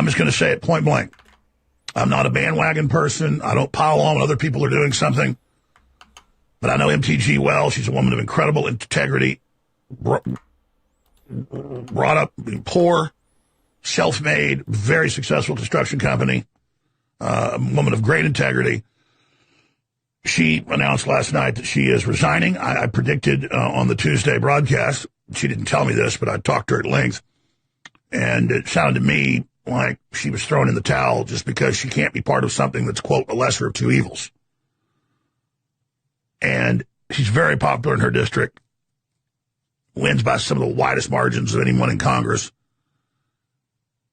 just going to say it point blank. I'm not a bandwagon person. I don't pile on when other people are doing something. But I know MTG well. She's a woman of incredible integrity, brought up poor, self-made, very successful construction company, a woman of great integrity. She announced last night that she is resigning. I predicted on the Tuesday broadcast, she didn't tell me this, but I talked to her at length, and it sounded to me like she was throwing in the towel just because she can't be part of something that's, quote, a lesser of two evils. And she's very popular in her district, wins by some of the widest margins of anyone in Congress,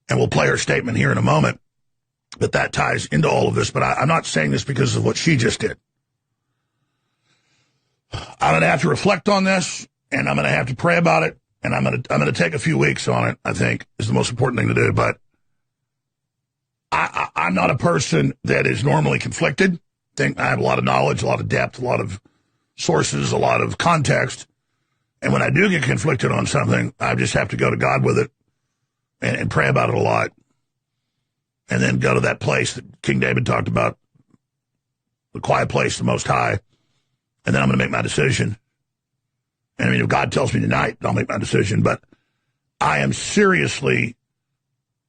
and we'll play her statement here in a moment, but that ties into all of this. But I'm not saying this because of what she just did. I'm going to have to reflect on this, and I'm going to have to pray about it, and I'm going to take a few weeks on it, I think, is the most important thing to do. But I'm not a person that is normally conflicted. I think I have a lot of knowledge, a lot of depth, a lot of sources, a lot of context. And when I do get conflicted on something, I just have to go to God with it and pray about it a lot. And then go to that place that King David talked about, the quiet place, the Most High. And then I'm going to make my decision. And I mean, if God tells me tonight, I'll make my decision. But I am seriously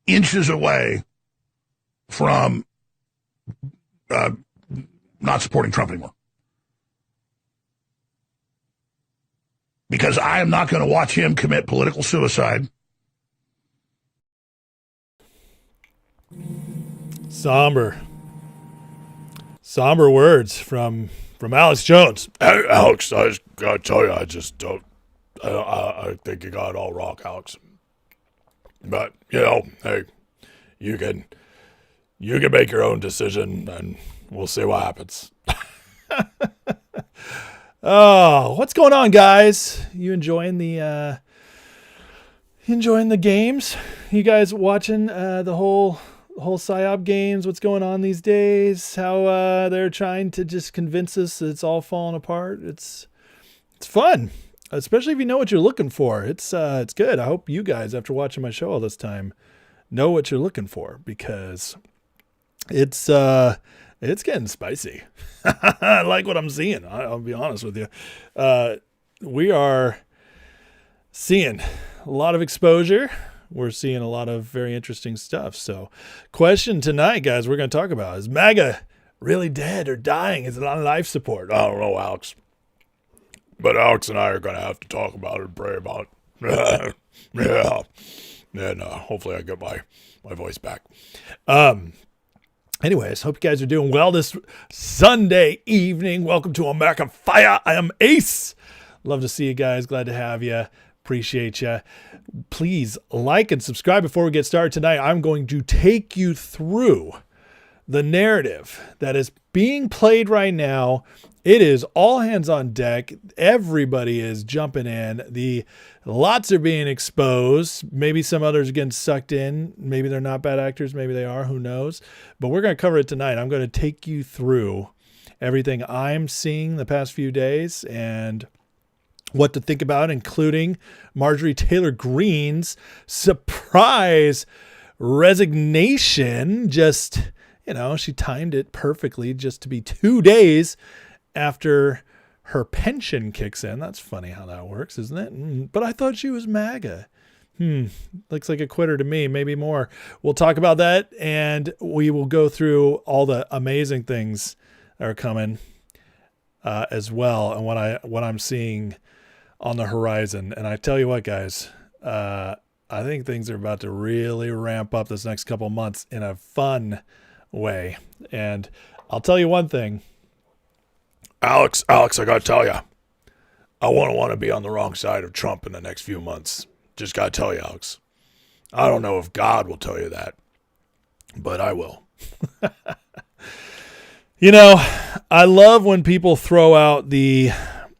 inches away from not supporting Trump anymore. Because I am not going to watch him commit political suicide. Somber words from Alex Jones. Hey, Alex, I just gotta tell you, I just don't. I think you got it all wrong, Alex. But hey, you can make your own decision, and we'll see what happens. Oh, what's going on, guys? You enjoying the games? You guys watching the whole PSYOP games? What's going on these days? How they're trying to just convince us that it's all falling apart. It's fun, especially if you know what you're looking for. It's good. I hope you guys, after watching my show all this time, know what you're looking for, because it's getting spicy. I like what I'm seeing. I'll be honest with you. We are seeing a lot of exposure. We're seeing a lot of very interesting stuff. So, question tonight, guys, we're going to talk about, is MAGA really dead or dying? Is it on life support? I don't know, Alex. But Alex and I are going to have to talk about it and pray about it. Yeah. And hopefully I get my voice back. Anyways, hope you guys are doing well this Sunday evening. Welcome to American Fire. I am Ace. Love to see you guys. Glad to have you. Appreciate you. Please like and subscribe before we get started tonight. I'm going to take you through the narrative that is being played right now. It is all hands on deck. Everybody is jumping in. Lots are being exposed. Maybe some others are getting sucked in. Maybe they're not bad actors. Maybe they are. Who knows? But we're going to cover it tonight. I'm going to take you through everything I'm seeing the past few days and what to think about, including Marjorie Taylor Greene's surprise resignation. Just, she timed it perfectly just to be 2 days after her pension kicks in. That's funny how that works, isn't it? But I thought she was MAGA. Looks like a quitter to me, maybe more. We'll talk about that, and we will go through all the amazing things that are coming as well, and what I'm seeing on the horizon. And I tell you what, guys, I think things are about to really ramp up this next couple months in a fun way. And I'll tell you one thing. Alex, I gotta tell you, I won't want to be on the wrong side of Trump in the next few months. Just gotta tell you, Alex. I don't know if God will tell you that, but I will. I love when people throw out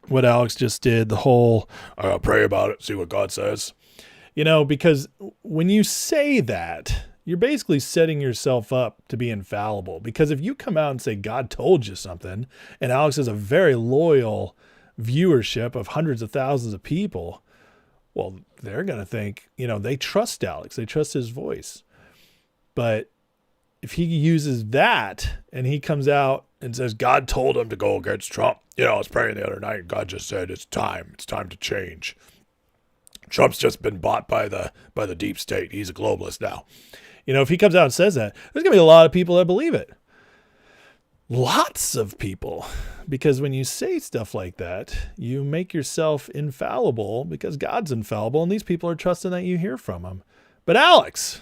what Alex just did, the whole, I'll pray about it, see what God says. Because when you say that, you're basically setting yourself up to be infallible. Because if you come out and say God told you something, and Alex has a very loyal viewership of hundreds of thousands of people, well, they're going to think, they trust Alex. They trust his voice. But if he uses that and he comes out and says, God told him to go against Trump. You know, I was praying the other night, and God just said, it's time to change. Trump's just been bought by the deep state. He's a globalist now. you know, if he comes out and says that, there's going to be a lot of people that believe it. Lots of people. Because when you say stuff like that, you make yourself infallible because God's infallible, and these people are trusting that you hear from him. But Alex,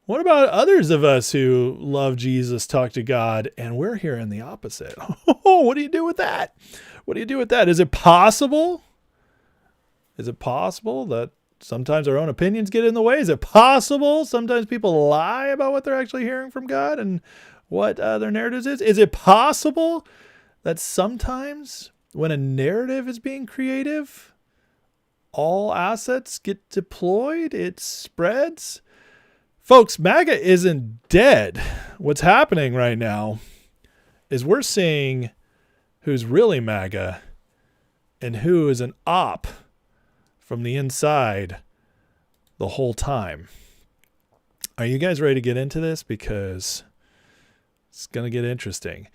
what about others of us who love Jesus, talk to God, and we're hearing the opposite? Oh, what do you do with that? What do you do with that? Is it possible? Is it possible that sometimes our own opinions get in the way? Is it possible sometimes people lie about what they're actually hearing from God and what their narratives is? Is it possible that sometimes when a narrative is being creative, all assets get deployed, it spreads? Folks, MAGA isn't dead. What's happening right now is we're seeing who's really MAGA and who is an op from the inside the whole time. Are you guys ready to get into this? Because it's going to get interesting.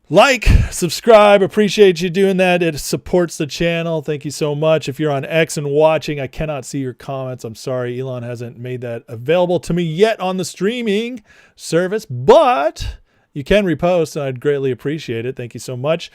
Like, subscribe, appreciate you doing that. It supports the channel. Thank you so much. If you're on X and watching, I cannot see your comments. I'm sorry, Elon hasn't made that available to me yet on the streaming service, but you can repost, and I'd greatly appreciate it. Thank you so much.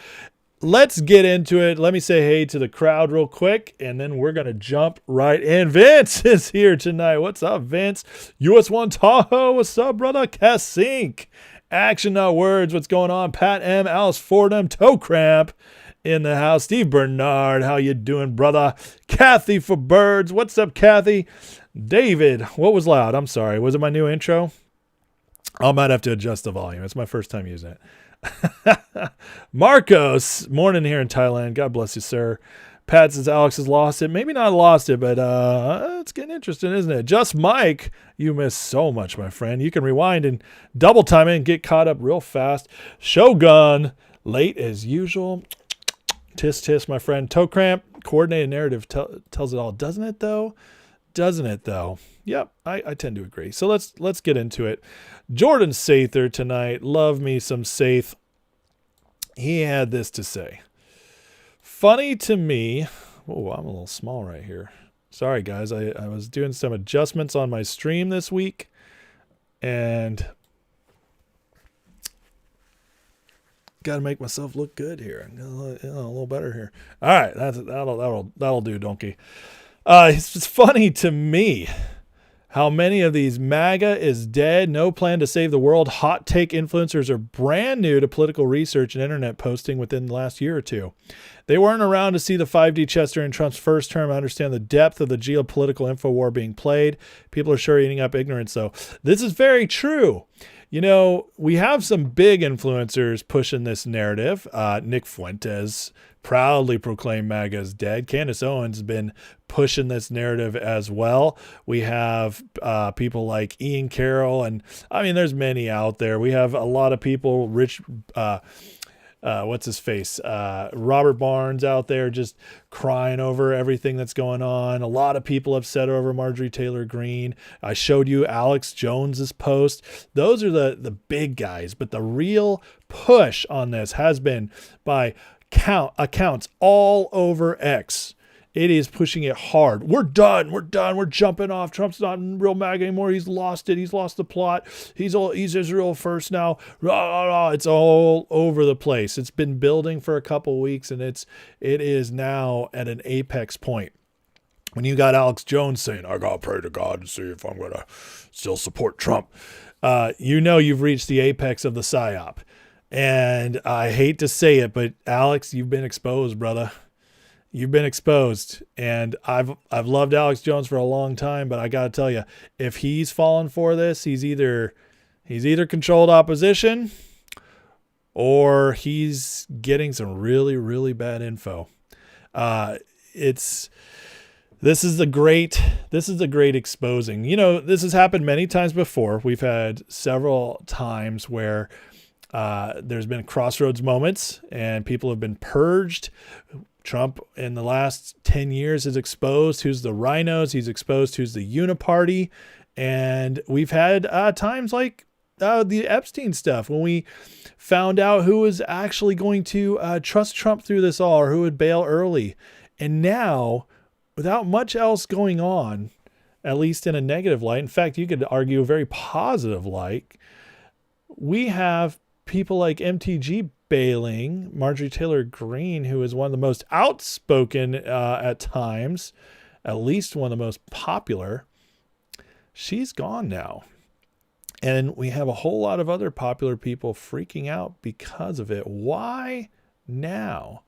Let's get into it. Let me say hey to the crowd real quick, and then we're going to jump right in. Vince is here tonight. What's up, Vince? US1 Tahoe. What's up, brother? Cassink. Action, not words. What's going on? Pat M. Alice Fordham. Toe Cramp in the house. Steve Bernard. How you doing, brother? Kathy for Birds. What's up, Kathy? David. What was loud? I'm sorry. Was it my new intro? I might have to adjust the volume. It's my first time using it. Marcos. Morning here in Thailand. God bless you, sir. Pat says Alex has lost it. Maybe not lost it, but it's getting interesting, isn't it? Just Mike, you missed so much, my friend. You can rewind and double time it and get caught up real fast. Shogun, late as usual. Tisk, tisk, my friend. Toe Cramp, coordinated narrative tells it all. Doesn't it, though? Doesn't it, though? Yep, I tend to agree. So let's get into it. Jordan Sather tonight. Love me some Sath. He had this to say. Funny to me. Oh, I'm a little small right here. Sorry, guys. I was doing some adjustments on my stream this week, and got to make myself look good here. A little better here. All right, that'll do, donkey. It's funny to me how many of these MAGA is dead, no plan to save the world, hot take influencers are brand new to political research and internet posting within the last year or two. They weren't around to see the 5D chess during Trump's first term and understand the depth of the geopolitical info war being played. People are sure eating up ignorance, though. This is very true. You know, we have some big influencers pushing this narrative. Nick Fuentes proudly proclaimed MAGA is dead. Candace Owens has been pushing this narrative as well. We have people like Ian Carroll, and I mean, there's many out there. We have a lot of people, what's his face? Robert Barnes out there just crying over everything that's going on. A lot of people upset over Marjorie Taylor Greene. I showed you Alex Jones's post. Those are the big guys, but the real push on this has been by accounts all over X. It is pushing it hard. We're done. We're jumping off. Trump's not in real MAGA anymore. He's lost it. He's lost the plot. He's Israel first now. It's all over the place. It's been building for a couple weeks, and it is now at an apex point. When you got Alex Jones saying, I got to pray to God to see if I'm going to still support Trump, you know you've reached the apex of the psyop. And I hate to say it, but Alex, you've been exposed, brother. You've been exposed, and I've loved Alex Jones for a long time, but I got to tell you, if he's fallen for this, he's either controlled opposition or he's getting some really, really bad info. This is the great exposing. You know, this has happened many times before. We've had several times where there's been crossroads moments and people have been purged. Trump in the last 10 years has exposed who's the rhinos. He's exposed who's the uniparty. And we've had times like the Epstein stuff, when we found out who was actually going to trust Trump through this all, or who would bail early. And now, without much else going on, at least in a negative light, in fact, you could argue a very positive light, we have people like MTG bailing, Marjorie Taylor Greene, who is one of the most outspoken at times, at least one of the most popular. She's gone now. And we have a whole lot of other popular people freaking out because of it. Why now?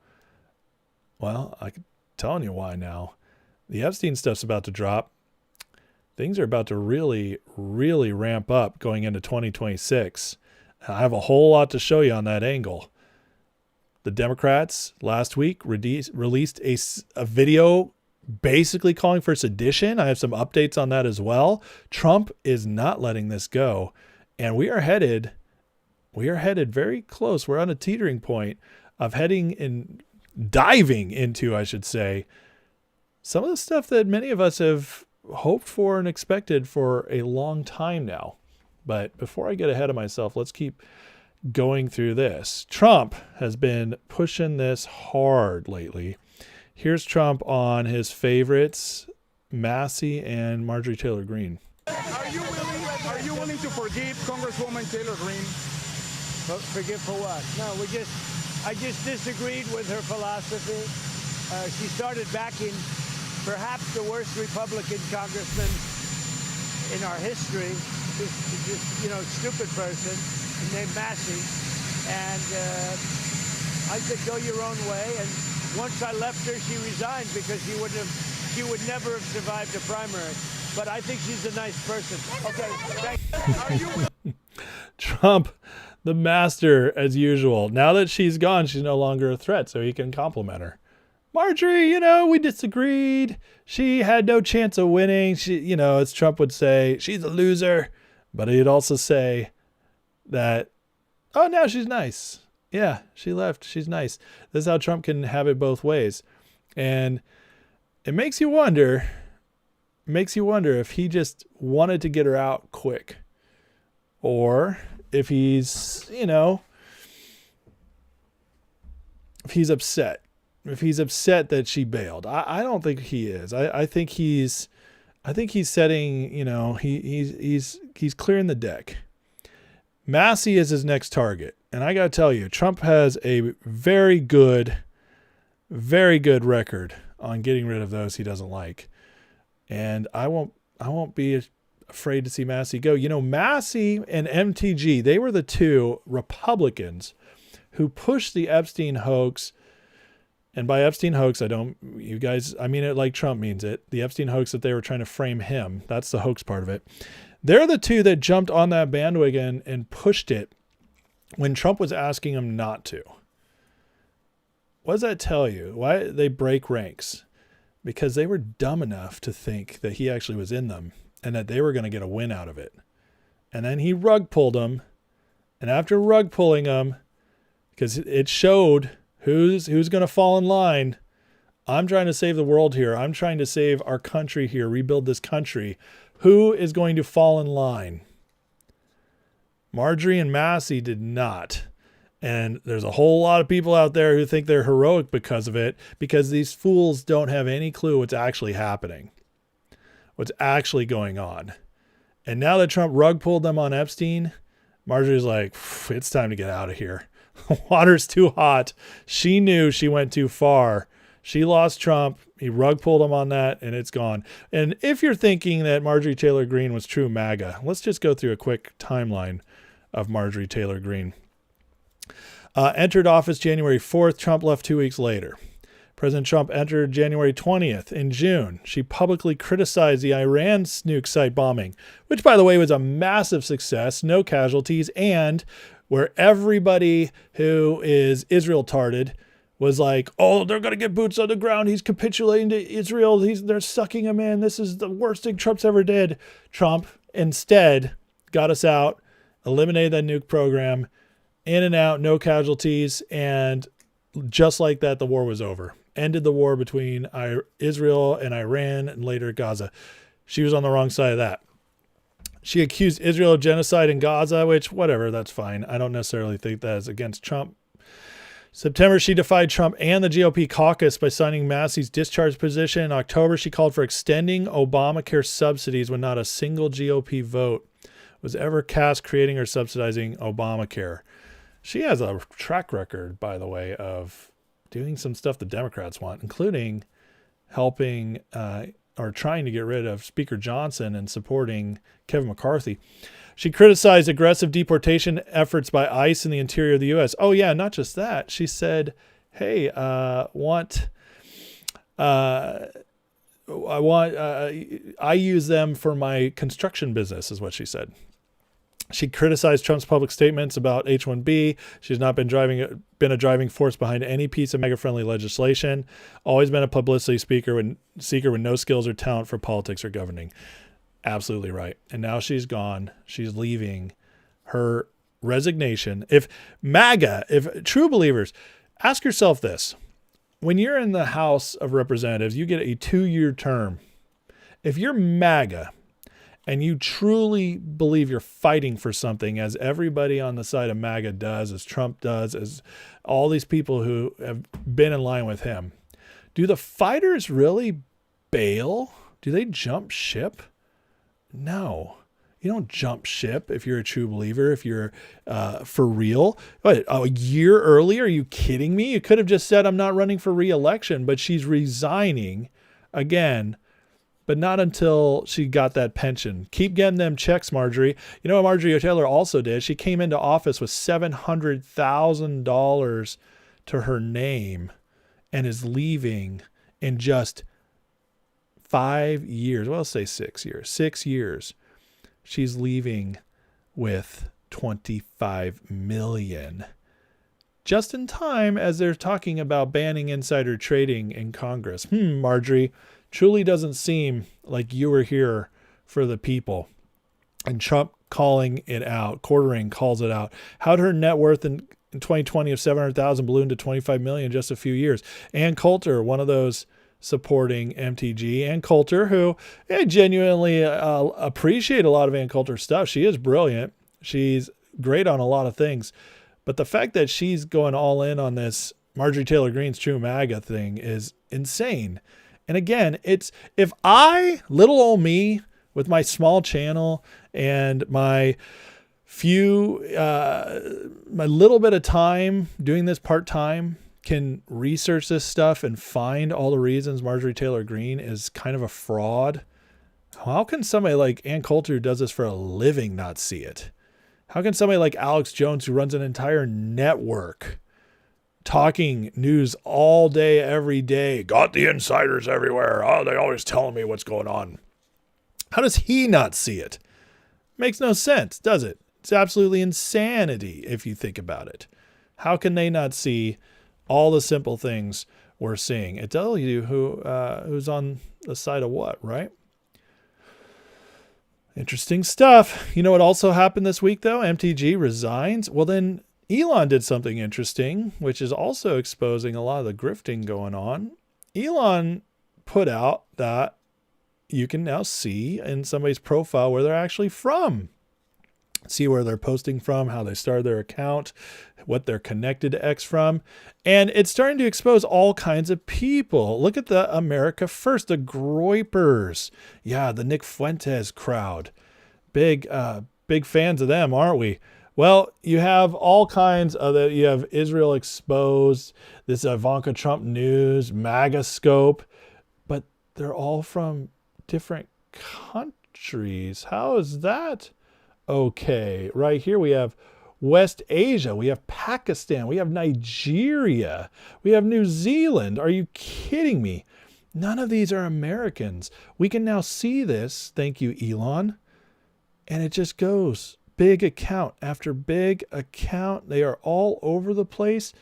Well, I'm telling you why now. The Epstein stuff's about to drop. Things are about to really, really ramp up going into 2026. I have a whole lot to show you on that angle. The Democrats last week released a video basically calling for sedition. I have some updates on that as well. Trump is not letting this go. And we are headed very close. We're on a teetering point of diving into, I should say, some of the stuff that many of us have hoped for and expected for a long time now. But before I get ahead of myself, let's keep going through this. Trump has been pushing this hard lately. Here's Trump on his favorites, Massey and Marjorie Taylor Greene. Are you willing to forgive Congresswoman Taylor Greene? Forgive for what? No, I just disagreed with her philosophy. She started backing perhaps the worst Republican congressman in our history, this stupid person named Massey. And I said, go your own way. And once I left her, she resigned because she would never have survived a primary. But I think she's a nice person. Okay. Trump, the master as usual. Now that she's gone, she's no longer a threat, so he can compliment her. Marjorie, we disagreed. She had no chance of winning. She, as Trump would say, she's a loser. But he'd also say that, oh, now she's nice. Yeah, she left. She's nice. This is how Trump can have it both ways. And it makes you wonder if he just wanted to get her out quick, or if he's, if he's upset that she bailed. I don't think he is. I think he's setting, he's clearing the deck. Massey is his next target. And I got to tell you, Trump has a very good record on getting rid of those he doesn't like. And I won't be afraid to see Massey go. Massey and MTG, they were the two Republicans who pushed the Epstein hoax. And by Epstein hoax, I mean it like Trump means it. The Epstein hoax that they were trying to frame him. That's the hoax part of it. They're the two that jumped on that bandwagon and pushed it when Trump was asking them not to. What does that tell you? Why they break ranks? Because they were dumb enough to think that he actually was in them and that they were going to get a win out of it. And then he rug pulled them. And after rug pulling them, because it showed who's going to fall in line. I'm trying to save the world here. I'm trying to save our country here, rebuild this country. Who is going to fall in line? Marjorie and Massey did not. And there's a whole lot of people out there who think they're heroic because of it, because these fools don't have any clue what's actually happening, what's actually going on. And now that Trump rug pulled them on Epstein, Marjorie's like, it's time to get out of here. Water's too hot. She knew she went too far. She lost Trump. He rug pulled him on that, and it's gone. And if you're thinking that Marjorie Taylor Greene was true MAGA, let's just go through a quick timeline of Marjorie Taylor Greene. Entered office January 4th. Trump left 2 weeks later. President Trump entered January 20th. In June, she publicly criticized the Iran nuke site bombing, which, by the way, was a massive success, no casualties, and where everybody who is Israel-tarded was like, oh, they're going to get boots on the ground. He's capitulating to Israel. They're sucking him in. This is the worst thing Trump's ever did. Trump instead got us out, eliminated that nuke program, in and out, no casualties, and just like that, the war was over. Ended the war between Israel and Iran and later Gaza. She was on the wrong side of that. She accused Israel of genocide in Gaza, which, whatever, that's fine. I don't necessarily think that is against Trump. September, she defied Trump and the GOP caucus by signing Massey's discharge position. In October, she called for extending Obamacare subsidies when not a single GOP vote was ever cast creating or subsidizing Obamacare. She has a track record, by the way, of doing some stuff the Democrats want, including helping or trying to get rid of Speaker Johnson and supporting Kevin McCarthy. She criticized aggressive deportation efforts by ICE in the interior of the U.S. Oh, yeah, not just that. She said, hey, I use them for my construction business, is what she said. She criticized Trump's public statements about H-1B. She's not been a driving force behind any piece of MAGA-friendly legislation. Always been a publicity seeker with no skills or talent for politics or governing. Absolutely right. And now she's gone. She's leaving. Her resignation. If true believers, ask yourself this. When you're in the House of Representatives, you get a 2-year term. If you're MAGA, and you truly believe you're fighting for something, as everybody on the side of MAGA does, as Trump does, as all these people who have been in line with him, do the fighters really bail? Do they jump ship? No. You don't jump ship if you're a true believer, if you're for real. What, a year earlier? Are you kidding me? You could have just said, I'm not running for re-election, but she's resigning again. But not until she got that pension. Keep getting them checks, Marjorie. You know what Marjorie Taylor also did? She came into office with $700,000 to her name and is leaving in just 5 years. Well, let's say 6 years. 6 years. She's leaving with $25 million. Just in time as they're talking about banning insider trading in Congress. Marjorie, truly doesn't seem like you were here for the people. And Trump calling it out, quartering calls it out. How'd her net worth in 2020 of $700,000 balloon to $25 million in just a few years? Ann Coulter, one of those supporting MTG. Ann Coulter, who I genuinely appreciate a lot of Ann Coulter's stuff. She is brilliant. She's great on a lot of things. But the fact that she's going all in on this Marjorie Taylor Greene's True MAGA thing is insane. And again, it's if little old me, with my small channel and my little bit of time doing this part-time, can research this stuff and find all the reasons Marjorie Taylor Greene is kind of a fraud, how can somebody like Ann Coulter, who does this for a living, not see it? How can somebody like Alex Jones, who runs an entire network, talking news all day, every day, got the insiders everywhere, oh, they always telling me what's going on, how does he not see it? Makes no sense, does it? It's absolutely insanity if you think about it. How can they not see all the simple things we're seeing? It tells you who's on the side of what, right? Interesting stuff. You know what also happened this week, though? MTG resigns. Well, then Elon did something interesting, which is also exposing a lot of the grifting going on. Elon put out that you can now see in somebody's profile where they're actually from. See where they're posting from, how they started their account, what they're connected to X from. And it's starting to expose all kinds of people. Look at the America First, the Groypers. Yeah, the Nick Fuentes crowd. Big fans of them, aren't we? Well, you have all kinds of that. You have Israel Exposed, this Ivanka Trump News, MAGA Scope, but they're all from different countries. How is that okay? Right here we have West Asia, we have Pakistan, we have Nigeria, we have New Zealand. Are you kidding me? None of these are Americans. We can now see this, thank you, Elon, and it just goes big account after big account. They are all over the place,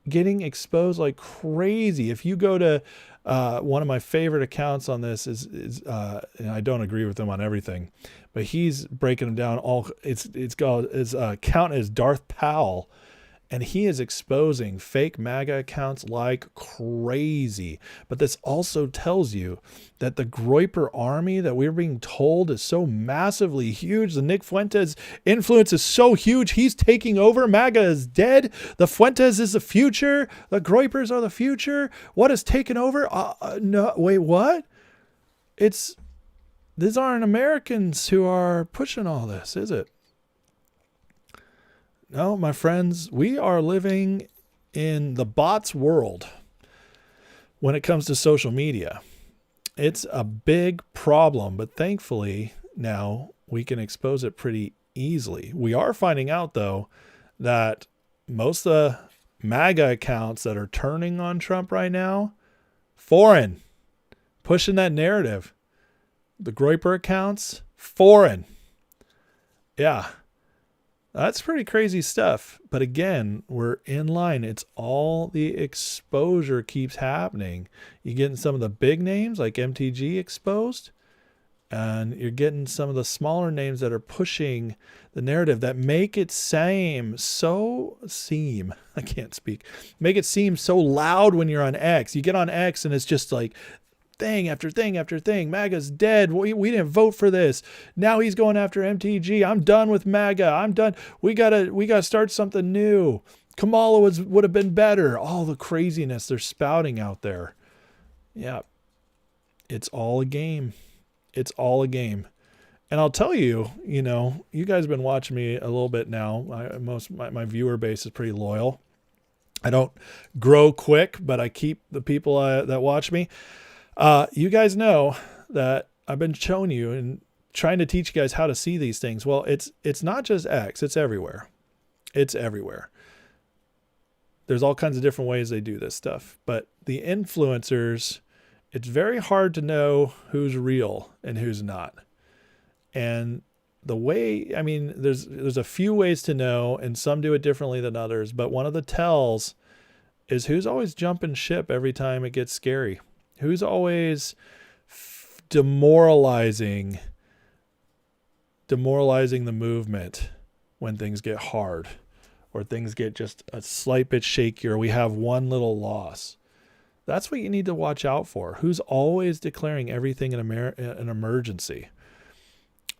getting exposed like crazy. If you go to one of my favorite accounts on this is and I don't agree with him on everything, but he's breaking them down all. It's called, his account is Darth Powell, And he is exposing fake MAGA accounts like crazy. But this also tells you that the Groyper army that we're being told is so massively huge. The Nick Fuentes influence is so huge. He's taking over. MAGA is dead. The Fuentes is the future. The Groypers are the future. What is taken over? No, wait, what? These aren't Americans who are pushing all this, is it? No, my friends, we are living in the bots world when it comes to social media. It's a big problem, but thankfully now we can expose it pretty easily. We are finding out, though, that most of the MAGA accounts that are turning on Trump right now, foreign, pushing that narrative. The Groyper accounts, foreign. Yeah. That's pretty crazy stuff. But again, we're in line. It's all the exposure keeps happening. You're getting some of the big names like MTG exposed, and you're getting some of the smaller names that are pushing the narrative that make it seem so loud when you're on X. You get on X and it's just like thing after thing after thing. MAGA's dead. We didn't vote for this. Now he's going after MTG. I'm done with MAGA. I'm done. We gotta start something new. Kamala would have been better. All the craziness they're spouting out there. Yeah. It's all a game. It's all a game. And I'll tell you, you guys have been watching me a little bit now. My viewer base is pretty loyal. I don't grow quick, but I keep the people that watch me. You guys know that I've been showing you and trying to teach you guys how to see these things. Well, it's not just X. It's everywhere. It's everywhere. There's all kinds of different ways they do this stuff. But the influencers, it's very hard to know who's real and who's not. And the way, there's a few ways to know, and some do it differently than others. But one of the tells is who's always jumping ship every time it gets scary. Who's always demoralizing the movement when things get hard or things get just a slight bit shaky or we have one little loss. That's what you need to watch out for. Who's always declaring everything an emergency.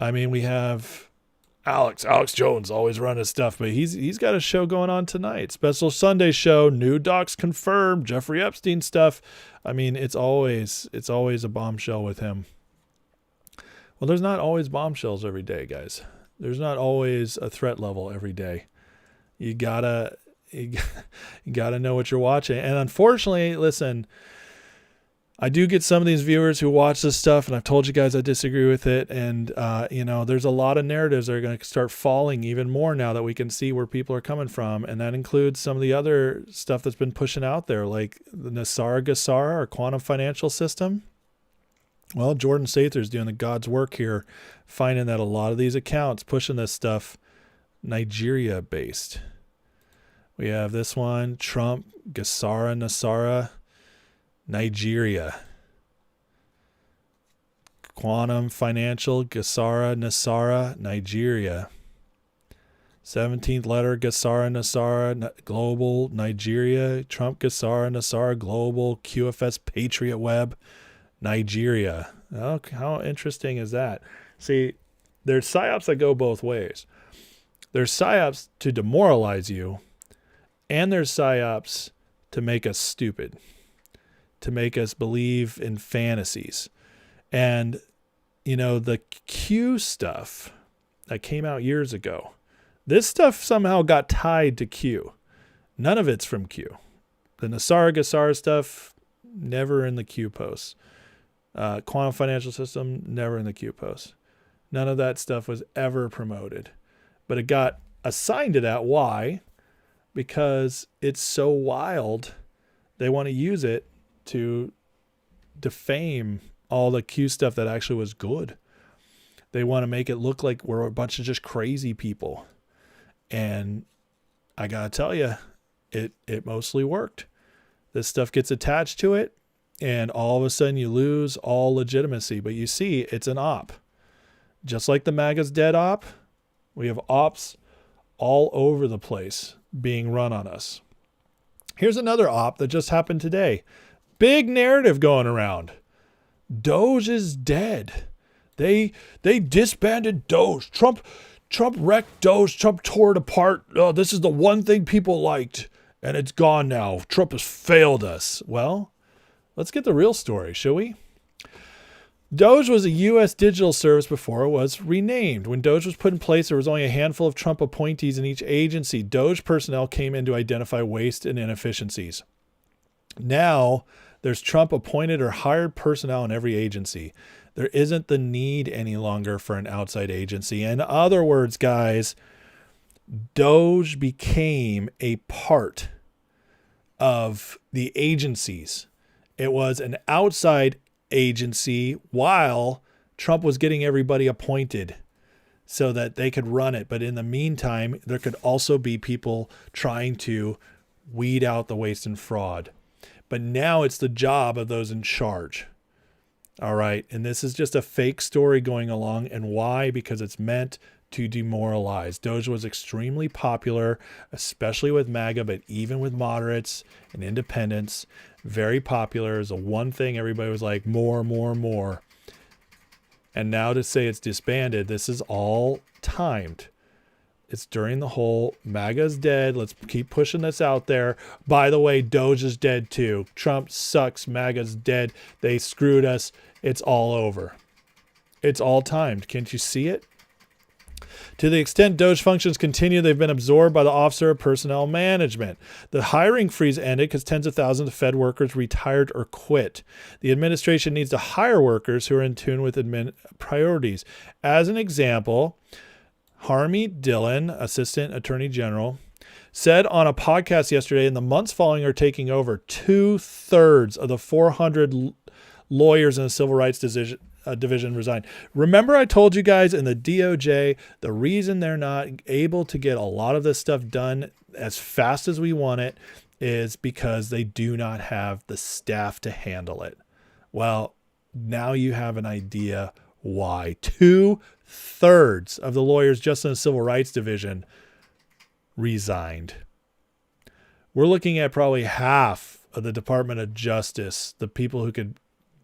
We have Alex Jones always running stuff, but he's got a show going on tonight. Special Sunday show, new docs confirmed, Jeffrey Epstein stuff. It's always a bombshell with him. Well, there's not always bombshells every day, guys. There's not always a threat level every day. You gotta know what you're watching. And unfortunately, listen, I do get some of these viewers who watch this stuff, and I've told you guys I disagree with it. And, there's a lot of narratives that are going to start falling even more now that we can see where people are coming from. And that includes some of the other stuff that's been pushing out there, like the Nassara or quantum financial system. Well, Jordan Sather's doing the God's work here, finding that a lot of these accounts pushing this stuff Nigeria based. We have this one, Trump, Nassara, Nigeria. Quantum Financial, Nassara, Nigeria. 17th letter, Nassara, Global, Nigeria. Trump, Nassara, Global, QFS, Patriot Web, Nigeria. Oh, how interesting is that? See, there's psyops that go both ways. There's psyops to demoralize you, and there's psyops to make us stupid, to make us believe in fantasies. And, the Q stuff that came out years ago, this stuff somehow got tied to Q. None of it's from Q. The Nassara stuff, never in the Q posts. Quantum financial system, never in the Q posts. None of that stuff was ever promoted. But it got assigned to that. Why? Because it's so wild. They want to use it to defame all the Q stuff that actually was good. They want to make it look like we're a bunch of just crazy people. And I got to tell you, it mostly worked. This stuff gets attached to it, and all of a sudden you lose all legitimacy. But you see, it's an op. Just like the MAGA's dead op, we have ops all over the place. being run on us. Here's another op that just happened today. Big narrative going around. Doge is dead. They disbanded Doge. Trump wrecked Doge. Trump tore it apart. Oh, this is the one thing people liked, and it's gone now. Trump has failed us. Well, let's get the real story, shall we? Doge was a U.S. digital service before it was renamed. When Doge was put in place, there was only a handful of Trump appointees in each agency. Doge personnel came in to identify waste and inefficiencies. Now, there's Trump appointed or hired personnel in every agency. There isn't the need any longer for an outside agency. In other words, guys, Doge became a part of the agencies. It was an outside agency while Trump was getting everybody appointed so that they could run it. But in the meantime, there could also be people trying to weed out the waste and fraud. But now it's the job of those in charge. All right. And this is just a fake story going along. And why? Because it's meant to demoralize. Doge was extremely popular, especially with MAGA, but even with moderates and independents. Very popular. Is the one thing everybody was like, more. And now to say it's disbanded, this is all timed. It's during the whole MAGA's dead. Let's keep pushing this out there. By the way, Doge is dead too. Trump sucks. MAGA's dead. They screwed us. It's all over. It's all timed. Can't you see it? To the extent Doge functions continue, they've been absorbed by the Office of Personnel Management. The hiring freeze ended because tens of thousands of Fed workers retired or quit. The administration needs to hire workers who are in tune with priorities. As an example, Harmy Dillon, Assistant Attorney General, said on a podcast yesterday, in the months following her taking over, 2/3 of the 400 lawyers in the Civil Rights Division resigned. Remember I told you guys in the DOJ, the reason they're not able to get a lot of this stuff done as fast as we want it is because they do not have the staff to handle it. Well, now you have an idea why. 2/3 of the lawyers just in the Civil Rights Division resigned. We're looking at probably half of the Department of Justice, the people who could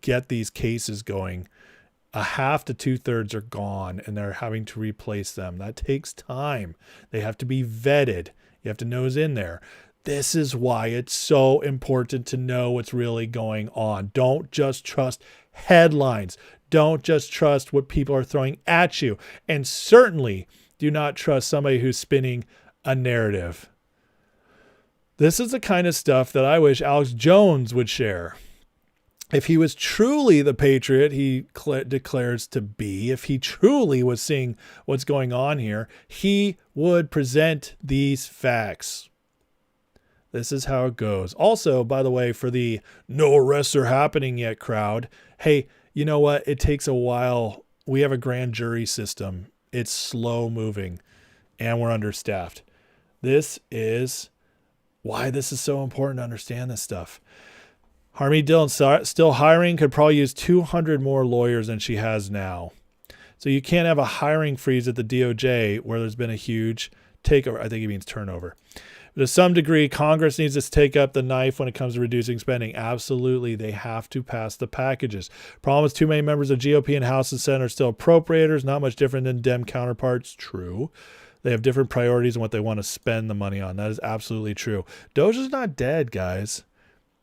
get these cases going. A half to 2/3 are gone, and they're having to replace them. That takes time. They have to be vetted. You have to know who's in there. This is why it's so important to know what's really going on. Don't just trust headlines. Don't just trust what people are throwing at you. And certainly do not trust somebody who's spinning a narrative. This is the kind of stuff that I wish Alex Jones would share. If he was truly the patriot he declares to be, if he truly was seeing what's going on here, he would present these facts. This is how it goes. Also, by the way, for the no arrests are happening yet crowd, hey, you know what? It takes a while. We have a grand jury system. It's slow moving and we're understaffed. This is why this is so important to understand this stuff. Harmy Dillon still hiring, could probably use 200 more lawyers than she has now. So you can't have a hiring freeze at the DOJ where there's been a huge takeover. I think he means turnover. But to some degree, Congress needs to take up the knife when it comes to reducing spending. Absolutely, they have to pass the packages. Problem is too many members of GOP and House and Senate are still appropriators, not much different than Dem counterparts. True. They have different priorities and what they want to spend the money on. That is absolutely true. Doge is not dead, guys.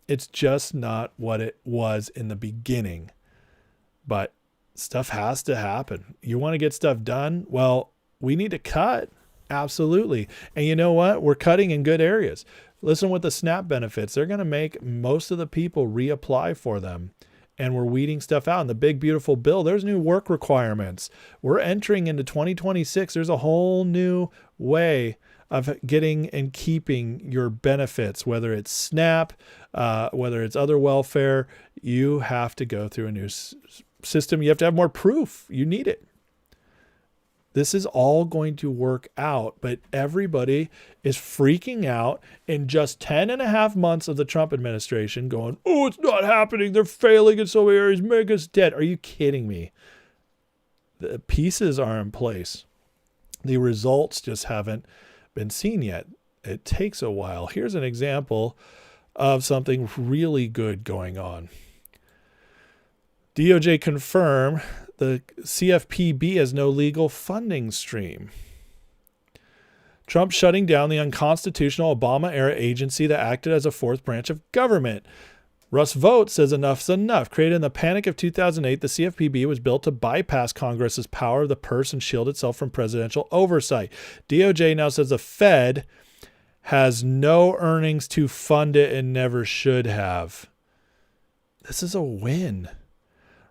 It's just not what it was in the beginning. But stuff has to happen. You want to get stuff done? Well, we need to cut. Absolutely. And you know what? We're cutting in good areas. Listen with the SNAP benefits. They're going to make most of the people reapply for them. And we're weeding stuff out. In the big, beautiful bill, there's new work requirements. We're entering into 2026. There's a whole new way of getting and keeping your benefits, whether it's SNAP, whether it's other welfare. You have to go through a new system. You have to have more proof. You need it. This is all going to work out, but everybody is freaking out in just 10 and a half months of the Trump administration going, oh, it's not happening. They're failing in so many areas. MAGA's dead. Are you kidding me? The pieces are in place. The results just haven't been seen yet. It takes a while. Here's an example of something really good going on. DOJ confirmed the CFPB has no legal funding stream. Trump shutting down the unconstitutional Obama-era agency that acted as a fourth branch of government. Russ Vought says enough's enough. Created in the panic of 2008, the CFPB was built to bypass Congress's power of the purse and shield itself from presidential oversight. DOJ now says the Fed has no earnings to fund it and never should have. This is a win.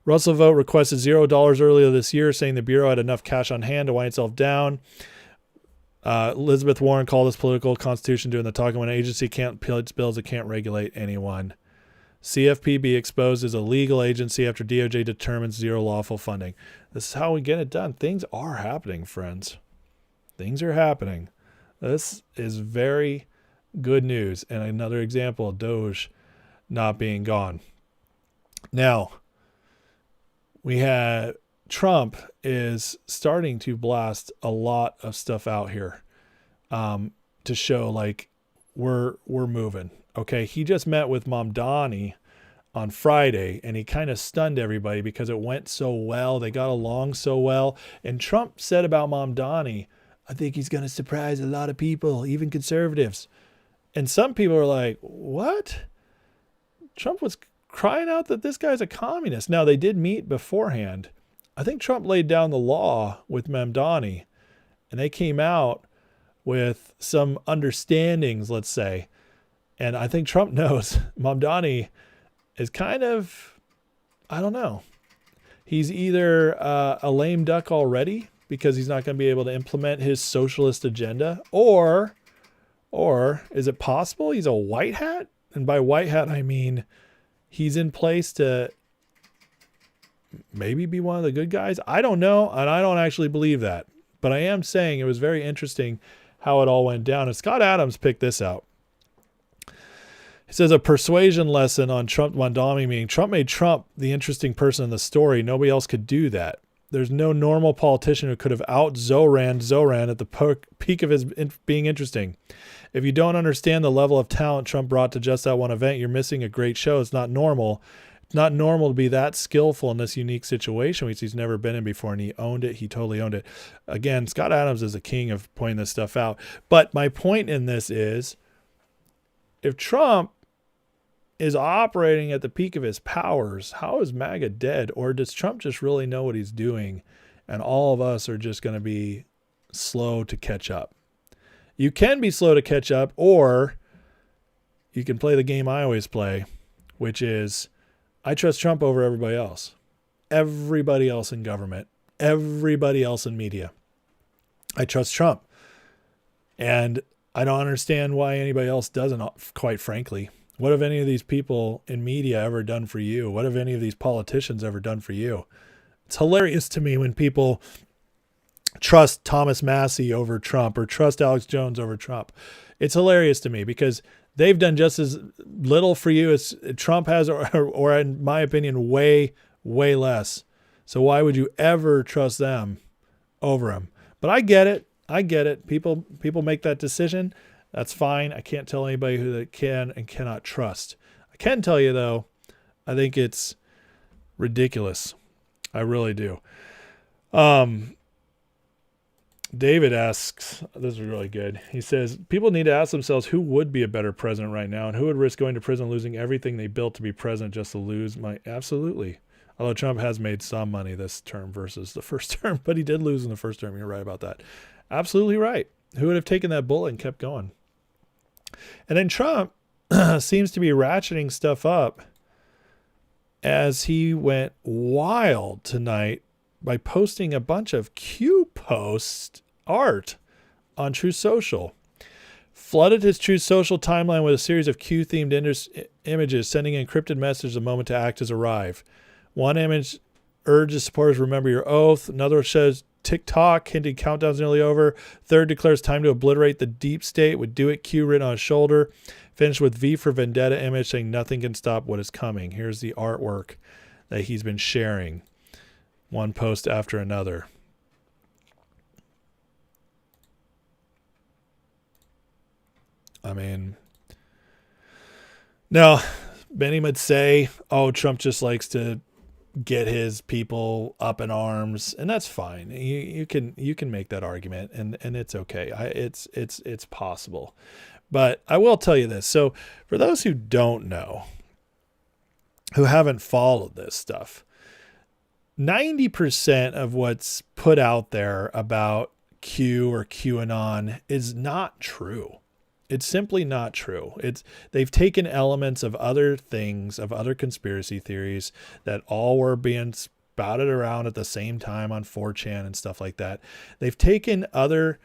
Russell Vought requested $0 earlier this year, saying the Bureau had enough cash on hand to wind itself down. Elizabeth Warren called this political constitution doing the talking when an agency can't pass bills, it can't regulate anyone. CFPB exposed as a legal agency after DOJ determines zero lawful funding. This is how we get it done. Things are happening, friends. Things are happening. This is very good news. And another example of Doge not being gone. Now, we had Trump is starting to blast a lot of stuff out here to show like we're moving. Okay, he just met with Mamdani on Friday and he kind of stunned everybody because it went so well. They got along so well. And Trump said about Mamdani, I think he's going to surprise a lot of people, even conservatives. And some people are like, what? Trump was crying out that this guy's a communist. Now, they did meet beforehand. I think Trump laid down the law with Mamdani, and they came out with some understandings, let's say. And I think Trump knows Mamdani is kind of, I don't know. He's either a lame duck already because he's not going to be able to implement his socialist agenda, or is it possible he's a white hat? And by white hat, I mean he's in place to maybe be one of the good guys. I don't know, and I don't actually believe that. But I am saying it was very interesting how it all went down. And Scott Adams picked this out. He says a persuasion lesson on Trump Mamdani, meaning Trump made Trump the interesting person in the story. Nobody else could do that. There's no normal politician who could have out-Zoran at the peak of his being interesting. If you don't understand the level of talent Trump brought to just that one event, you're missing a great show. It's not normal. It's not normal to be that skillful in this unique situation, which he's never been in before, and he owned it. He totally owned it. Again, Scott Adams is the king of pointing this stuff out. But my point in this is, if Trump is operating at the peak of his powers, how is MAGA dead? Or does Trump just really know what he's doing, and all of us are just going to be slow to catch up? You can be slow to catch up, or you can play the game I always play, which is I trust Trump over everybody else. Everybody else in government, everybody else in media. I trust Trump. And I don't understand why anybody else doesn't, quite frankly. What have any of these people in media ever done for you? What have any of these politicians ever done for you? It's hilarious to me when people trust Thomas Massie over Trump or trust Alex Jones over Trump. It's hilarious to me because they've done just as little for you as Trump has, or in my opinion, way, way less. So why would you ever trust them over him? But I get it. I get it. People make that decision. That's fine. I can't tell anybody who they can and cannot trust. I can tell you, though, I think it's ridiculous. I really do. David asks, this is really good. He says, people need to ask themselves who would be a better president right now and who would risk going to prison, losing everything they built to be president just to lose money. Absolutely. Although Trump has made some money this term versus the first term, but he did lose in the first term. You're right about that. Absolutely right. Who would have taken that bullet and kept going? And then Trump seems to be ratcheting stuff up as he went wild tonight by posting a bunch of Q post art on Truth Social. Flooded his Truth Social timeline with a series of Q-themed images, sending encrypted messages the moment to act has arrived. One image urges supporters remember your oath. Another says TikTok, hinting countdown's nearly over. Third declares time to obliterate the deep state with Do It Q written on his shoulder. Finished with V for Vendetta image saying nothing can stop what is coming. Here's the artwork that he's been sharing. One post after another. I mean, now, many would say, oh, Trump just likes to get his people up in arms, and that's fine. You can make that argument, and it's okay. It's possible. But I will tell you this. So for those who don't know, who haven't followed this stuff, 90% of what's put out there about Q or QAnon is not true. It's simply not true. They've taken elements of other things, of other conspiracy theories that all were being spouted around at the same time on 4chan and stuff like that. They've taken other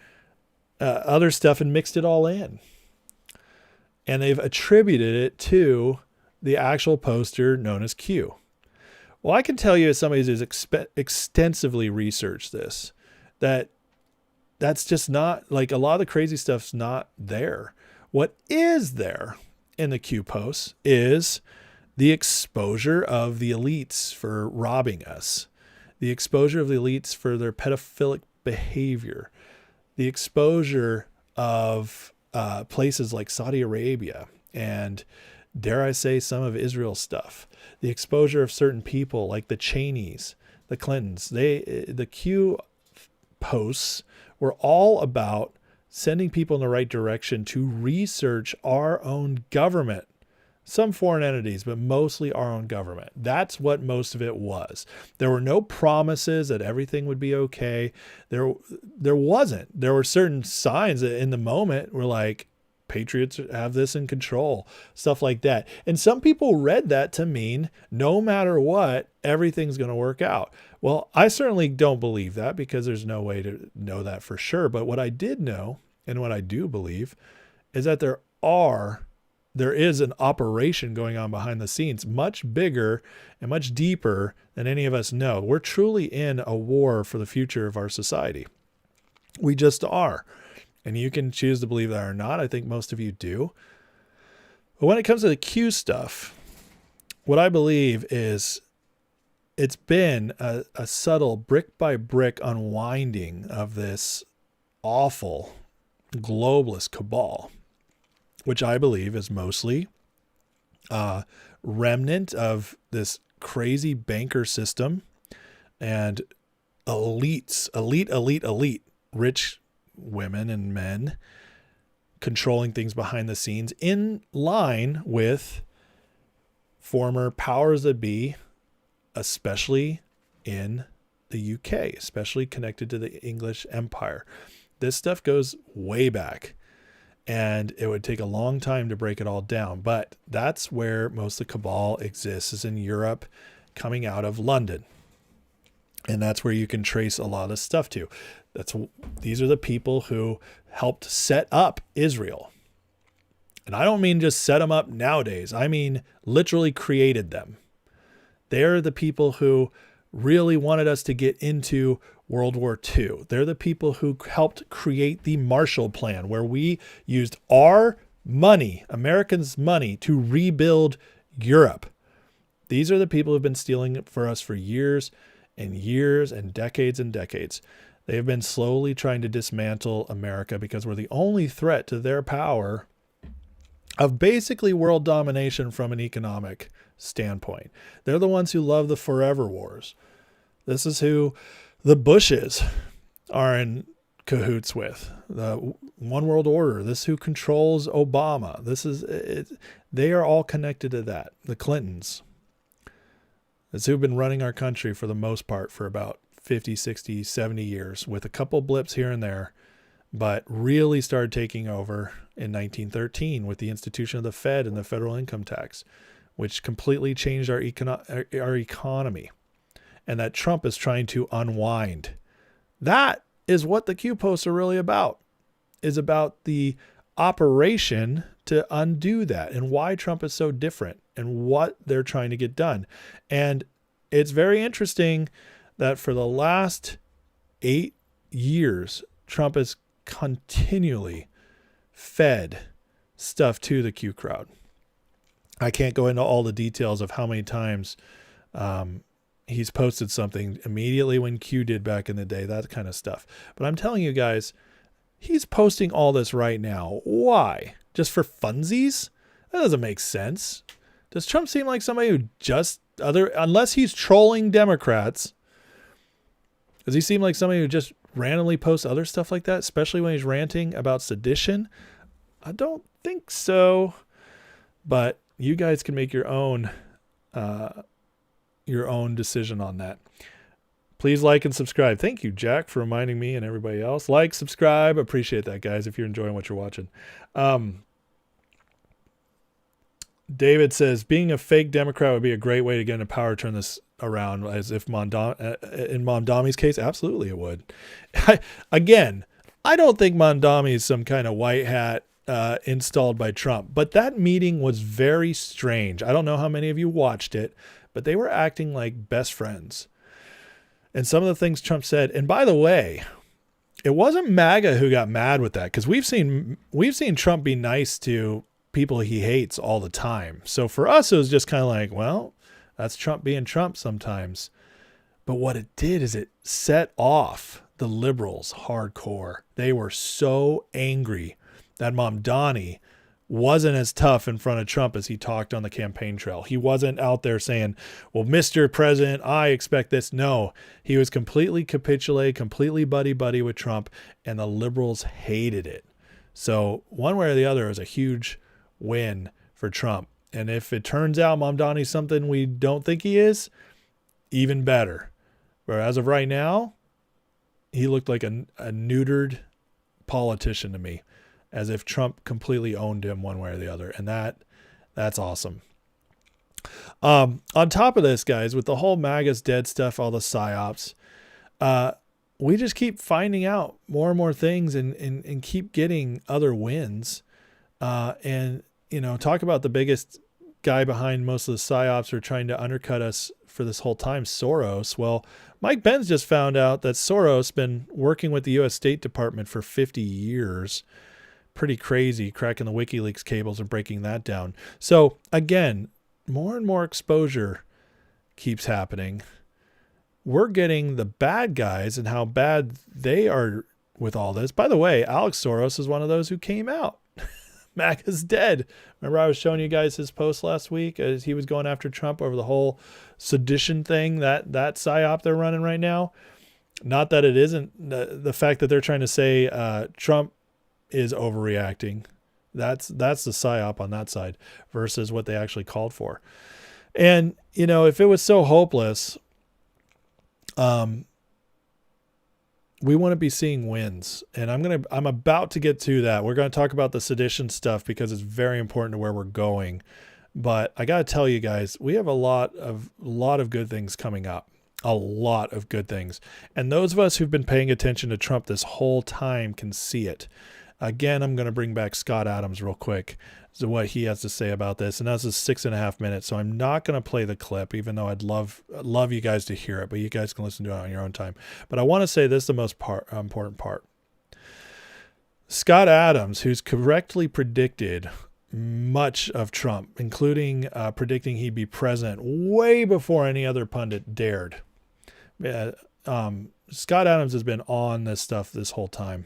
stuff and mixed it all in. And they've attributed it to the actual poster known as Q. Well, I can tell you as somebody who's extensively researched this, that's just not, like, a lot of the crazy stuff's not there. What is there in the Q posts is the exposure of the elites for robbing us, the exposure of the elites for their pedophilic behavior, the exposure of places like Saudi Arabia and, dare I say, some of Israel's stuff, the exposure of certain people like the Cheneys, the Clintons. The Q posts were all about sending people in the right direction to research our own government, some foreign entities, but mostly our own government. That's what most of it was. There were no promises that everything would be okay. There wasn't. There were certain signs that in the moment were like, patriots have this in control, stuff like that. And some people read that to mean no matter what, everything's going to work out. Well, I certainly don't believe that, because there's no way to know that for sure. But what I did know, and what I do believe, is that there is an operation going on behind the scenes, much bigger and much deeper than any of us know. We're truly in a war for the future of our society. We just are. And you can choose to believe that or not. I think most of you do. But when it comes to the Q stuff, what I believe is it's been a subtle brick by brick unwinding of this awful globalist cabal, which I believe is mostly a remnant of this crazy banker system and elites, elite, rich women and men controlling things behind the scenes in line with former powers that be, especially in the UK, especially connected to the English Empire. This stuff goes way back, and it would take a long time to break it all down. But that's where most of the cabal exists, is in Europe, coming out of London. And that's where you can trace a lot of stuff to. These are the people who helped set up Israel. And I don't mean just set them up nowadays. I mean literally created them. They're the people who really wanted us to get into World War II. They're the people who helped create the Marshall Plan, where we used our money, Americans' money, to rebuild Europe. These are the people who've been stealing it for us for years and years and decades and decades. They have been slowly trying to dismantle America because we're the only threat to their power of basically world domination from an economic standpoint. They're the ones who love the forever wars. This is who the Bushes are in cahoots with. The One World Order. This is who controls Obama. They are all connected to that. The Clintons. It's who've been running our country for the most part for about 50, 60, 70 years, with a couple blips here and there, but really started taking over in 1913 with the institution of the Fed and the federal income tax, which completely changed our economy, and that Trump is trying to unwind. That is what the Q posts are really about, is about the operation to undo that and why Trump is so different and what they're trying to get done. And it's very interesting that for the last 8 years, Trump has continually fed stuff to the Q crowd. I can't go into all the details of how many times he's posted something immediately when Q did back in the day, that kind of stuff. But I'm telling you guys, he's posting all this right now. Why? just for funsies? That doesn't make sense. Does Trump seem like somebody who unless he's trolling Democrats, does he seem like somebody who just randomly posts other stuff like that, especially when he's ranting about sedition? I don't think so. But you guys can make your own decision on that. Please like and subscribe. Thank you, Jack, for reminding me and everybody else. Like, subscribe. Appreciate that, guys, if you're enjoying what you're watching. David says, being a fake Democrat would be a great way to get into power, turn this around, as if in Mamdami's case, absolutely it would. Again, I don't think Mamdami is some kind of white hat installed by Trump, but that meeting was very strange. I don't know how many of you watched it, but they were acting like best friends. And some of the things Trump said, and by the way, it wasn't MAGA who got mad with that, because we've seen Trump be nice to people he hates all the time. So for us, it was just kind of like, well, that's Trump being Trump sometimes. But what it did is it set off the liberals hardcore. They were so angry that Mamdani wasn't as tough in front of Trump as he talked on the campaign trail. He wasn't out there saying, well, Mr. President, I expect this. No, he was completely capitulated, completely buddy-buddy with Trump, and the liberals hated it. So one way or the other, it was a huge win for Trump. And if it turns out Mamdani's something we don't think he is, even better. But as of right now, he looked like a neutered politician to me, as if Trump completely owned him one way or the other. And that's awesome. On top of this, guys, with the whole MAGA's dead stuff, all the psyops, we just keep finding out more and more things and keep getting other wins. And, talk about the biggest guy behind most of the psyops who are trying to undercut us for this whole time, Soros. Well, Mike Pence just found out that Soros been working with the U.S. State Department for 50 years. Pretty crazy, cracking the WikiLeaks cables and breaking that down. So again, more and more exposure keeps happening. We're getting the bad guys and how bad they are with all this. By the way, Alex Soros is one of those who came out. MAGA's dead. Remember I was showing you guys his post last week as he was going after Trump over the whole sedition thing, that psyop they're running right now. Not that it isn't the fact that they're trying to say Trump is overreacting. That's the psyop on that side versus what they actually called for. And, if it was so hopeless, we want to be seeing wins. And I'm about to get to that. We're going to talk about the sedition stuff because it's very important to where we're going. But I got to tell you guys, we have a lot of good things coming up. A lot of good things. And those of us who've been paying attention to Trump this whole time can see it. Again, I'm going to bring back Scott Adams real quick. So what he has to say about this. And that's 6.5 minutes. So I'm not going to play the clip, even though I'd love you guys to hear it, but you guys can listen to it on your own time. But I want to say this is the most important part. Scott Adams, who's correctly predicted much of Trump, including predicting he'd be president way before any other pundit dared. Scott Adams has been on this stuff this whole time.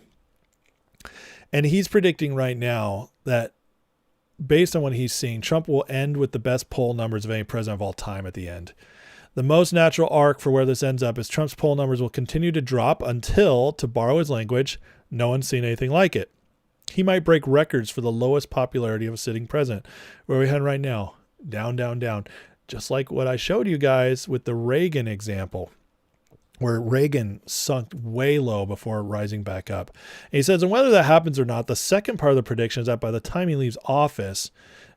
And he's predicting right now that based on what he's seeing, Trump will end with the best poll numbers of any president of all time at the end. The most natural arc for where this ends up is Trump's poll numbers will continue to drop until, to borrow his language, no one's seen anything like it. He might break records for the lowest popularity of a sitting president. Where are we heading right now? Down, down, down. Just like what I showed you guys with the Reagan example, where Reagan sunk way low before rising back up. And he says, and whether that happens or not, the second part of the prediction is that by the time he leaves office,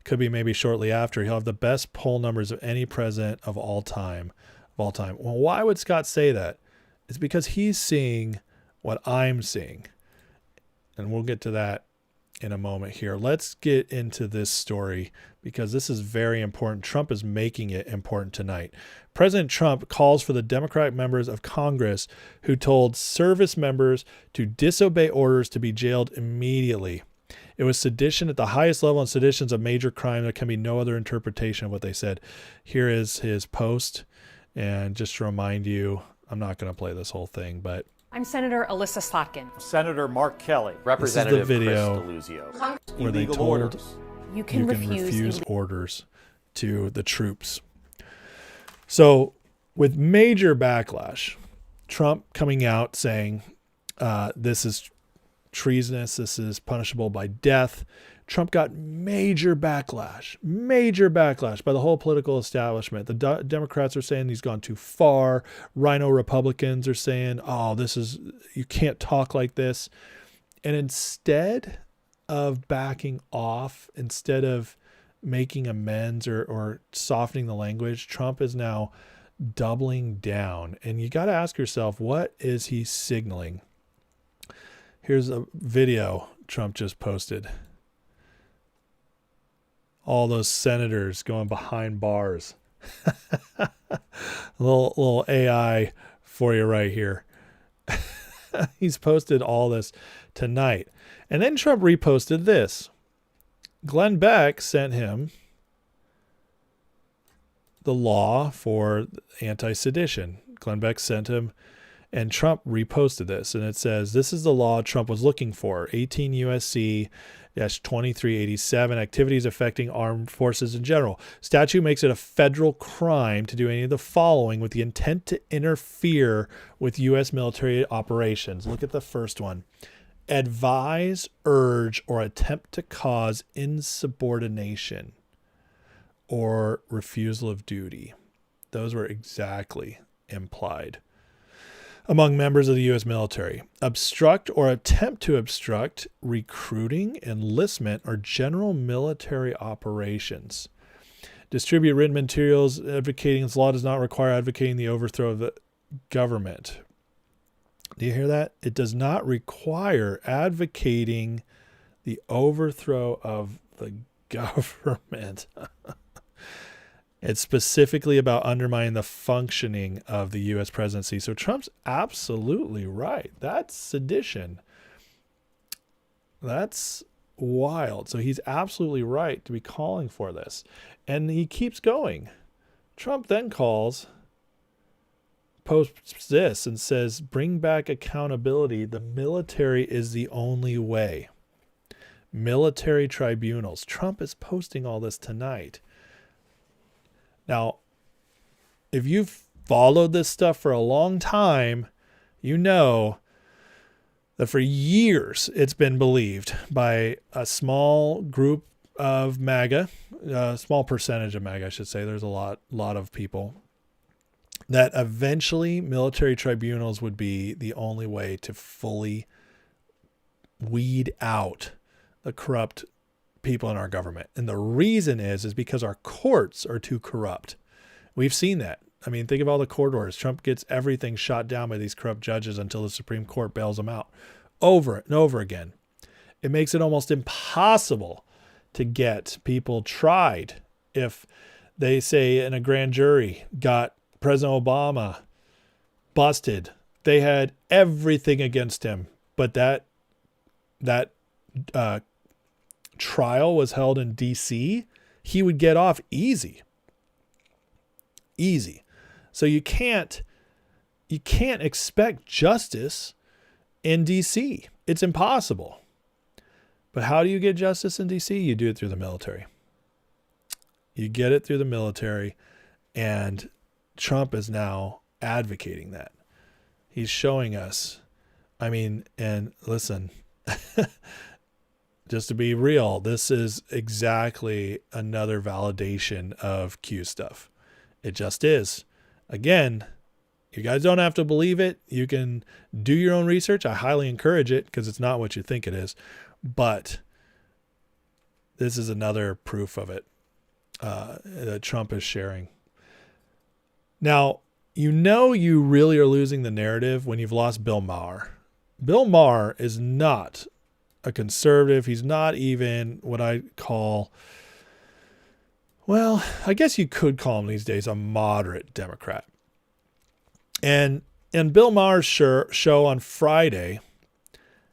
could be maybe shortly after, he'll have the best poll numbers of any president of all time. Well, why would Scott say that? It's because he's seeing what I'm seeing. And we'll get to that in a moment here. Let's get into this story because this is very important. Trump is making it important tonight. President Trump calls for the Democratic members of Congress who told service members to disobey orders to be jailed immediately. It was sedition at the highest level, and sedition is a major crime. There can be no other interpretation of what they said. Here is his post. And just to remind you, I'm not going to play this whole thing, but I'm Senator Alyssa Slotkin. Senator Mark Kelly. Representative video Chris Deluzio. where they Illegal told orders. You can refuse orders to the troops. So with major backlash, Trump coming out saying this is treasonous, this is punishable by death. Trump got major backlash by the whole political establishment. The Democrats are saying he's gone too far. Rhino Republicans are saying, oh, you can't talk like this. And instead of backing off, instead of making amends or softening the language, Trump is now doubling down. And you got to ask yourself, what is he signaling? Here's a video Trump just posted. All those senators going behind bars. a little AI for you right here. He's posted all this tonight. And then Trump reposted this. Glenn Beck sent him the law for anti-sedition. Glenn Beck sent him, and Trump reposted this. And it says, this is the law Trump was looking for. 18 USC 2387, activities affecting armed forces in general. Statute makes it a federal crime to do any of the following with the intent to interfere with U.S. military operations. Look at the first one. Advise, urge, or attempt to cause insubordination or refusal of duty. Those were exactly implied. Among members of the U.S. military, obstruct or attempt to obstruct recruiting, enlistment, or general military operations. Distribute written materials advocating this law does not require advocating the overthrow of the government. Do you hear that? It does not require advocating the overthrow of the government. It's specifically about undermining the functioning of the U.S. presidency. So Trump's absolutely right. That's sedition. That's wild. So he's absolutely right to be calling for this. And he keeps going. Trump then posts this and says, bring back accountability. The military is the only way. Military tribunals. Trump is posting all this tonight. Now, if you've followed this stuff for a long time, you know that for years it's been believed by a small group of MAGA, a small percentage of MAGA, I should say, there's a lot of people, that eventually military tribunals would be the only way to fully weed out the corrupt people in our government. And the reason is because our courts are too corrupt. We've seen that. I mean, think of all the court orders. Trump gets everything shot down by these corrupt judges until the Supreme Court bails them out over and over again. It makes it almost impossible to get people tried if they say in a grand jury got President Obama busted. They had everything against him, but that trial was held in DC, he would get off easy. So you can't expect justice in DC. It's impossible. But how do you get justice in DC? You do it through the military. You get it through the military, and Trump is now advocating that. He's showing us. I mean, and listen, just to be real, this is exactly another validation of Q stuff. It just is. Again, you guys don't have to believe it. You can do your own research. I highly encourage it because it's not what you think it is. But this is another proof of it that Trump is sharing. Now, you really are losing the narrative when you've lost Bill Maher. Bill Maher is not a conservative. He's not even what I call, well, I guess you could call him these days a moderate Democrat. And in Bill Maher's show on Friday,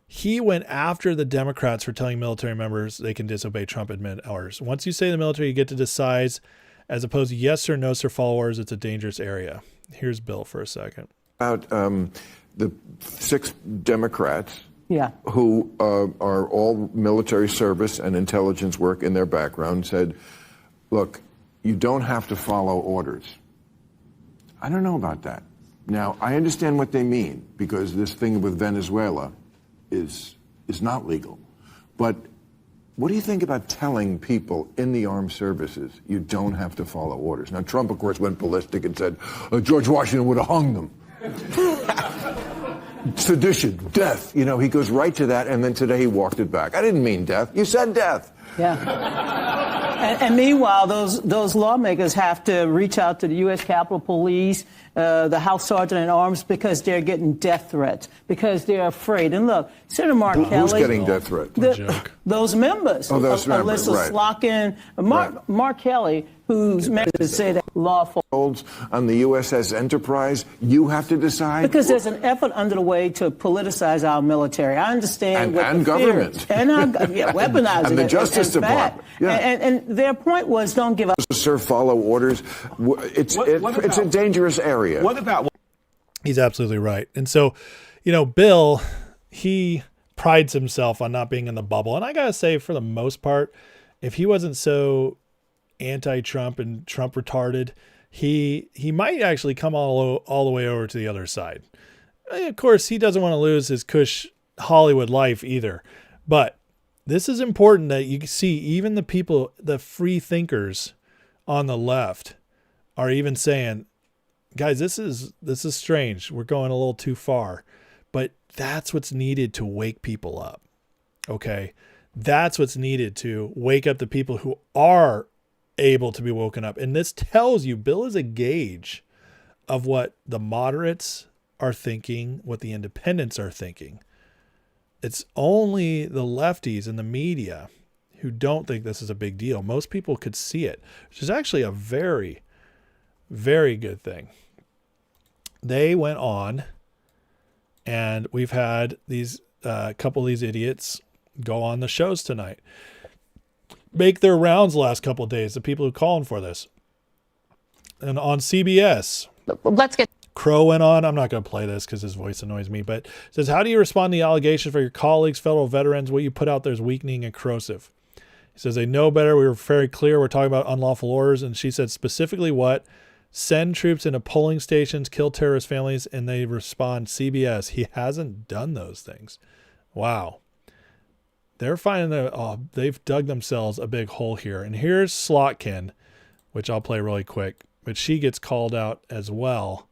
he went after the Democrats for telling military members they can disobey Trump admin orders. Once you say the military, you get to decide as opposed to yes or no, sir, follow orders. It's a dangerous area. Here's Bill for a second. about the 6 Democrats who are all military service and intelligence work in their background said, look, you don't have to follow orders. I don't know about that. Now, I understand what they mean, because this thing with Venezuela is not legal. But what do you think about telling people in the armed services you don't have to follow orders? Now, Trump, of course, went ballistic and said, George Washington would have hung them. Sedition, death. You know, he goes right to that, and then today he walked it back. I didn't mean death. You said death. Yeah. And meanwhile, those lawmakers have to reach out to the U.S. Capitol Police, the House Sergeant at Arms, because they're getting death threats, because they're afraid. And look, Senator Mark Kelly. Who's getting death threats? Those members. Oh, those members, Alyssa right. Slotkin, Mark Kelly, who's meant to say that lawful. On the USS Enterprise, you have to decide. Because there's an effort underway to politicize our military. I understand. And government. Weaponizing and the Justice Department. And their point was, don't give up. Sir, follow orders. It's a dangerous area. What about? He's absolutely right. And so, Bill, he prides himself on not being in the bubble. And I got to say, for the most part, if he wasn't so anti-Trump and Trump retarded, he might actually come all the way over to the other side. Of course, he doesn't want to lose his cush Hollywood life either. But this is important that you see even the people, the free thinkers on the left are even saying, guys, this is strange. We're going a little too far. But that's what's needed to wake people up. Okay? That's what's needed to wake up the people who are able to be woken up. And this tells you Bill is a gauge of what the moderates are thinking, what the independents are thinking. It's only the lefties and the media who don't think this is a big deal. Most people could see it, which is actually a very, very good thing. They went on, and we've had these couple of these idiots go on the shows tonight, make their rounds the last couple of days, the people who are calling for this. And on CBS, Let's get Crow went on. I'm not going to play this because his voice annoys me, but it says, how do you respond to the allegations for your colleagues, fellow veterans? What you put out there is weakening and corrosive. He says, they know better. We were very clear. We're talking about unlawful orders. And she said specifically what? Send troops into polling stations, kill terrorist families. And they respond, CBS, he hasn't done those things. Wow. They're finding that they've dug themselves a big hole here. And here's Slotkin, which I'll play really quick, but she gets called out as well.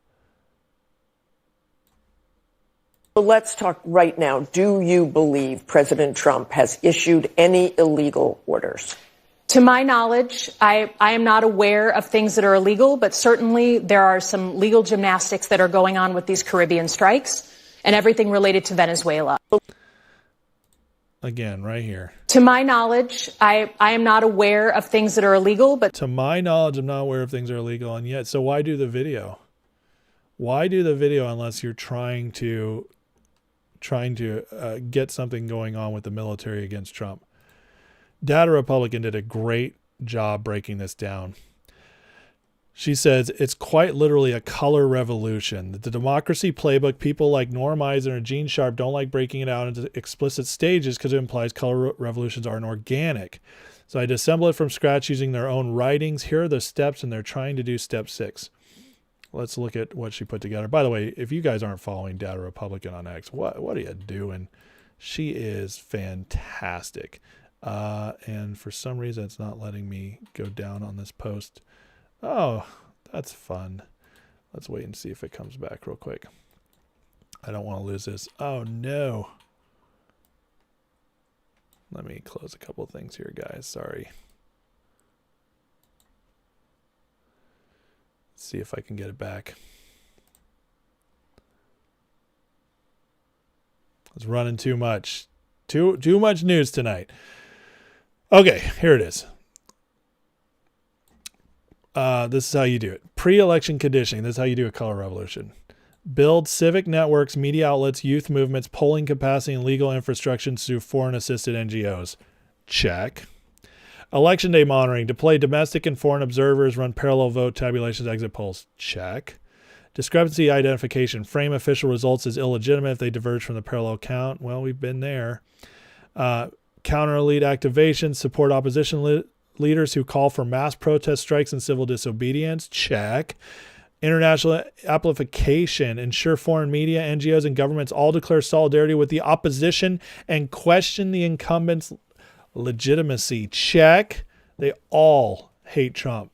Let's talk right now. Do you believe President Trump has issued any illegal orders? To my knowledge, I am not aware of things that are illegal, but certainly there are some legal gymnastics that are going on with these Caribbean strikes and everything related to Venezuela. Again, right here. To my knowledge, I am not aware of things that are illegal, but to my knowledge, I'm not aware of things that are illegal. And yet, so why do the video? Why do the video unless you're trying to get something going on with the military against Trump? Data Republican did a great job breaking this down. She says it's quite literally a color revolution. The democracy playbook, people like Norm Eisen or Gene Sharp don't like breaking it out into explicit stages because it implies color revolutions aren't organic. So I'd assemble it from scratch using their own writings. Here are the steps, and they're trying to do step 6. Let's look at what she put together. By the way, if you guys aren't following Data Republican on X, what are you doing? She is fantastic. And for some reason, it's not letting me go down on this post. Oh, that's fun. Let's wait and see if it comes back real quick. I don't want to lose this. Oh, no. Let me close a couple of things here, guys. Sorry. Let's see if I can get it back. It's running too much. Too much news tonight. Okay, here it is. This is how you do it. Pre-election conditioning. This is how you do a color revolution. Build civic networks, media outlets, youth movements, polling capacity, and legal infrastructure through foreign-assisted NGOs. Check. Election day monitoring. Deploy domestic and foreign observers. Run parallel vote tabulations, exit polls. Check. Discrepancy identification. Frame official results as illegitimate if they diverge from the parallel count. Well, we've been there. Counter elite activation. Support opposition leaders who call for mass protest strikes and civil disobedience. Check. International amplification. Ensure foreign media, NGOs, and governments all declare solidarity with the opposition and question the incumbents' legitimacy. Check. They all hate Trump.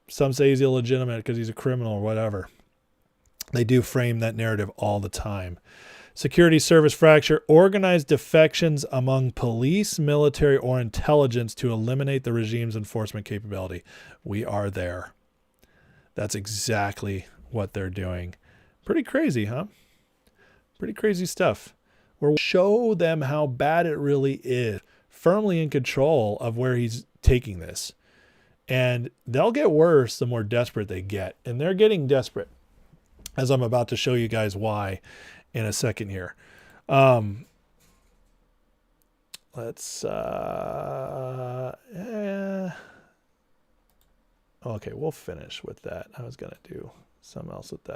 Some say he's illegitimate because he's a criminal or whatever. They do frame that narrative all the time. Security service fracture. Organized defections among police, military, or intelligence to eliminate the regime's enforcement capability. We are there. That's exactly what they're doing. Pretty crazy, huh? Pretty crazy stuff. We'll show them how bad it really is. Firmly in control of where he's taking this. And they'll get worse the more desperate they get. And they're getting desperate, as I'm about to show you guys why in a second here. Okay, we'll finish with that. I was going to do something else with that.